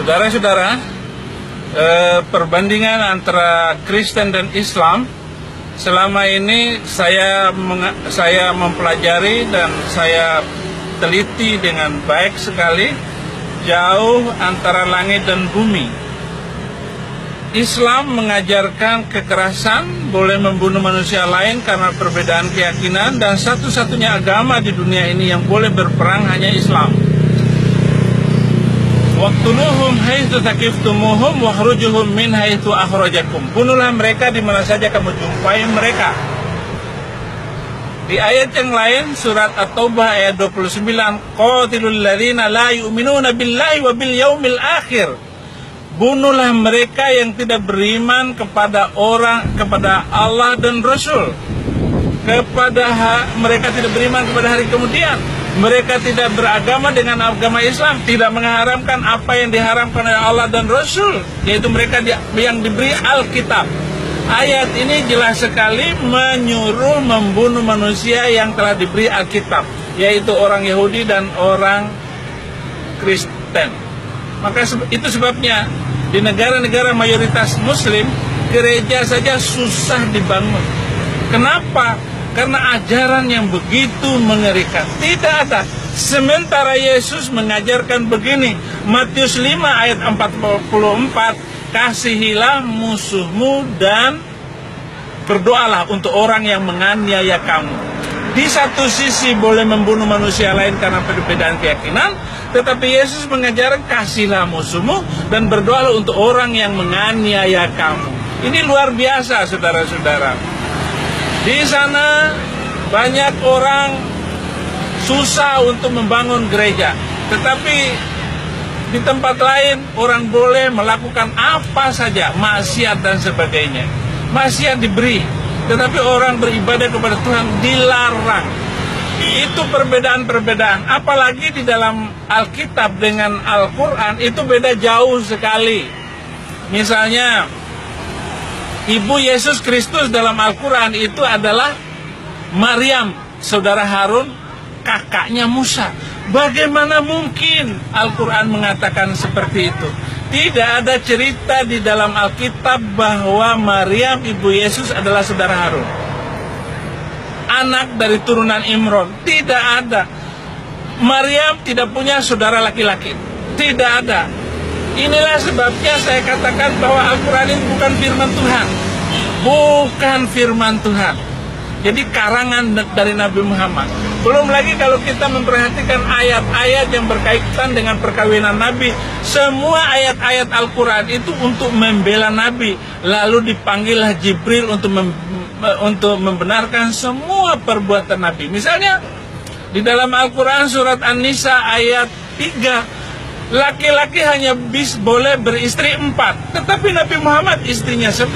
Saudara-saudara, perbandingan antara Kristen dan Islam selama ini saya mempelajari dan saya teliti dengan baik sekali, jauh antara langit dan bumi. Islam mengajarkan kekerasan, boleh membunuh manusia lain karena perbedaan keyakinan, dan satu-satunya agama di dunia ini yang boleh berperang hanya Islam. Waqtuluhum haitsu taqiftumuhum wakhrujuhum min haitsu akhrajakum. Bunuhlah mereka di mana saja kamu jumpai mereka. Di ayat yang lain, surat At-Taubah ayat 29, qatilul ladzina la yu'minuna billahi wa bil yaumil akhir. Bunuhlah mereka yang tidak beriman kepada Allah dan Rasul. Mereka tidak beriman kepada hari kemudian. Mereka tidak beragama dengan agama Islam, tidak mengharamkan apa yang diharamkan oleh Allah dan Rasul, yaitu mereka yang diberi Alkitab. Ayat ini jelas sekali menyuruh membunuh manusia yang telah diberi Alkitab, yaitu orang Yahudi dan orang Kristen. Maka itu sebabnya di negara-negara mayoritas Muslim, gereja saja susah dibangun. Kenapa? Karena ajaran yang begitu mengerikan. Tidak ada. Sementara Yesus mengajarkan begini, Matius 5 ayat 44, kasihilah musuhmu dan berdoalah untuk orang yang menganiaya kamu. Di satu sisi boleh membunuh manusia lain karena perbedaan keyakinan, tetapi Yesus mengajarkan kasihlah musuhmu dan berdoalah untuk orang yang menganiaya kamu. Ini luar biasa, saudara-saudara. Di sana banyak orang susah untuk membangun gereja, tetapi di tempat lain orang boleh melakukan apa saja, maksiat dan sebagainya. Maksiat diberi, tetapi orang beribadah kepada Tuhan dilarang. Itu perbedaan-perbedaan. Apalagi di dalam Alkitab dengan Al-Quran itu beda jauh sekali. Misalnya, Ibu Yesus Kristus dalam Al-Quran itu adalah Maryam, saudara Harun, kakaknya Musa. Bagaimana mungkin Al-Quran mengatakan seperti itu? Tidak ada cerita di dalam Alkitab bahwa Maryam, ibu Yesus adalah saudara Harun, anak dari turunan Imron. Tidak ada. Maryam tidak punya saudara laki-laki. Tidak ada. Inilah sebabnya saya katakan bahwa Al-Quran ini bukan firman Tuhan. Bukan firman Tuhan. Jadi karangan dari Nabi Muhammad. Belum lagi kalau kita memperhatikan ayat-ayat yang berkaitan dengan perkawinan Nabi. Semua ayat-ayat Al-Quran itu untuk membela Nabi. Lalu dipanggillah Jibril untuk membenarkan semua perbuatan Nabi. Misalnya di dalam Al-Quran surat An-Nisa ayat 3, laki-laki hanya boleh beristri 4, tetapi Nabi Muhammad istrinya 11.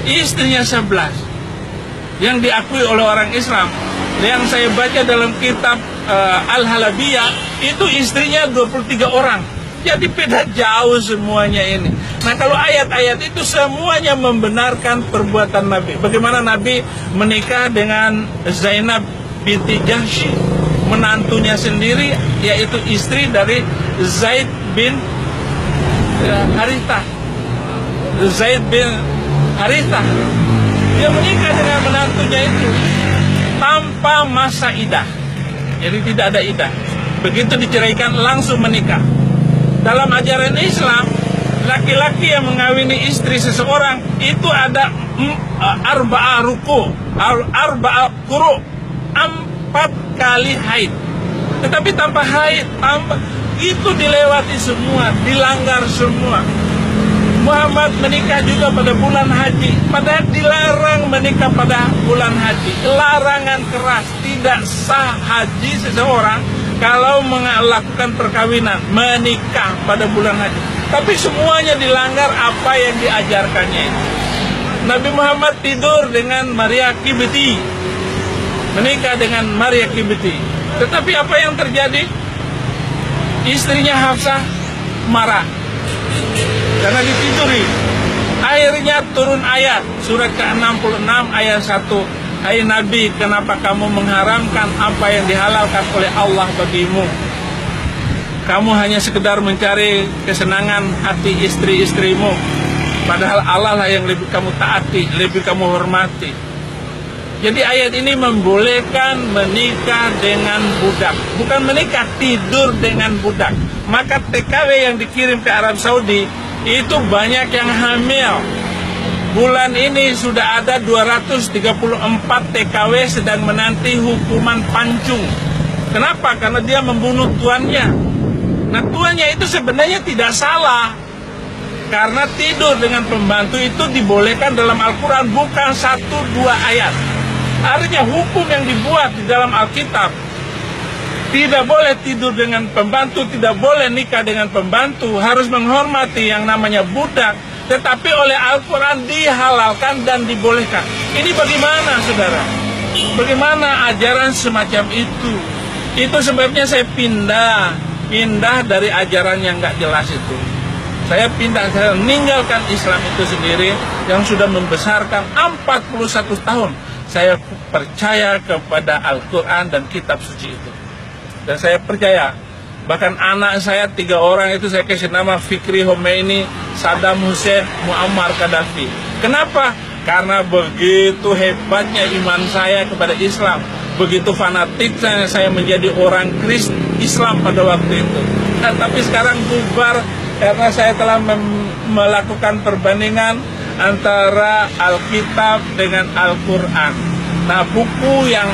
Istrinya 11 yang diakui oleh orang Islam. Yang saya baca dalam kitab Al-Halabiyah, itu istrinya 23 orang. Jadi beda jauh semuanya ini. Nah, kalau ayat-ayat itu semuanya membenarkan perbuatan Nabi. Bagaimana Nabi menikah dengan Zainab binti Jahsy, menantunya sendiri, yaitu istri dari Zaid bin Haritha. Zaid bin Haritha, dia menikah dengan menantunya itu tanpa masa idah. Jadi tidak ada idah. Begitu diceraikan langsung menikah. Dalam ajaran Islam, laki-laki yang mengawini istri seseorang itu ada arba'a ruku, arba'a quru, 4 kali haid. Tetapi tanpa haid, itu dilewati semua, dilanggar semua. Muhammad menikah juga pada bulan haji, padahal dilarang menikah pada bulan haji. Larangan keras, tidak sah haji seseorang kalau melakukan perkawinan, menikah pada bulan haji. Tapi semuanya dilanggar apa yang diajarkannya itu. Nabi Muhammad tidur dengan Maria Kibti, menikah dengan Maria Kibti. Tetapi apa yang terjadi? Istrinya Hafsah marah karena ditiduri. Akhirnya turun ayat surat ke-66 ayat 1. Hai Nabi, kenapa kamu mengharamkan apa yang dihalalkan oleh Allah bagimu? kamu hanya sekedar mencari kesenangan hati istri-istrimu, padahal Allah lah yang lebih kamu taati, lebih kamu hormati. Jadi ayat ini membolehkan menikah dengan budak, bukan menikah, tidur dengan budak. Maka TKW yang dikirim ke Arab Saudi itu banyak yang hamil. Bulan ini sudah ada 234 TKW sedang menanti hukuman pancung. Kenapa? Karena dia membunuh tuannya. Nah, tuannya itu sebenarnya tidak salah. Karena tidur dengan pembantu itu dibolehkan dalam Al-Quran, bukan 1-2 ayat. Artinya hukum yang dibuat di dalam Alkitab, tidak boleh tidur dengan pembantu, tidak boleh nikah dengan pembantu, harus menghormati yang namanya budak. Tetapi oleh Al-Quran dihalalkan dan dibolehkan. Ini bagaimana, saudara? Bagaimana ajaran semacam itu? Itu sebabnya saya pindah dari ajaran yang nggak jelas itu. Saya meninggalkan Islam itu sendiri yang sudah membesarkan 41 tahun. Saya percaya kepada Al-Quran dan kitab suci itu. Dan saya percaya, bahkan anak saya 3 orang itu saya kasih nama Fikri Khomeini, Saddam Hussein, Muammar Gaddafi. Kenapa? Karena begitu hebatnya iman saya kepada Islam, begitu fanatiknya saya menjadi orang Kristen Islam pada waktu itu. Nah, tapi sekarang bubar karena saya telah melakukan perbandingan antara Alkitab dengan Al-Quran. Nah, buku yang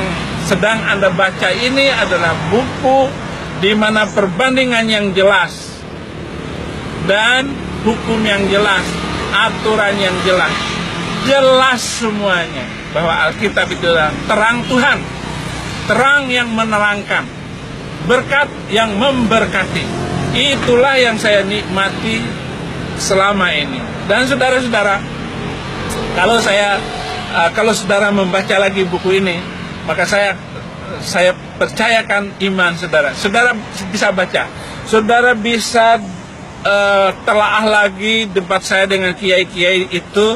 sedang Anda baca ini adalah buku di mana perbandingan yang jelas dan hukum yang jelas, aturan yang jelas, jelas semuanya bahwa Alkitab itu adalah terang Tuhan, terang yang menerangkan, berkat yang memberkati. Itulah yang saya nikmati selama ini. Dan saudara-saudara, kalau saudara membaca lagi buku ini, maka saya percayakan iman saudara. Saudara bisa baca, saudara bisa telaah lagi debat saya dengan kiai-kiai itu.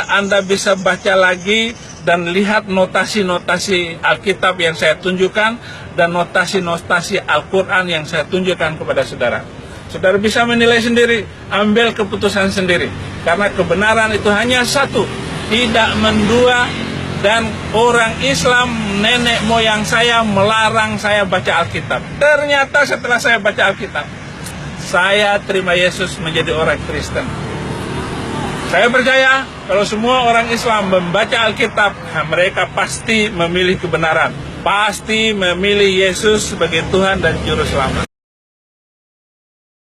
Anda bisa baca lagi dan lihat notasi-notasi Alkitab yang saya tunjukkan dan notasi-notasi Al-Quran yang saya tunjukkan kepada saudara. Saudara bisa menilai sendiri, ambil keputusan sendiri. Karena kebenaran itu hanya satu, tidak mendua. Dan orang Islam, nenek moyang saya melarang saya baca Alkitab. Ternyata setelah saya baca Alkitab, saya terima Yesus menjadi orang Kristen. Saya percaya kalau semua orang Islam membaca Alkitab, mereka pasti memilih kebenaran, pasti memilih Yesus sebagai Tuhan dan Juru Selamat.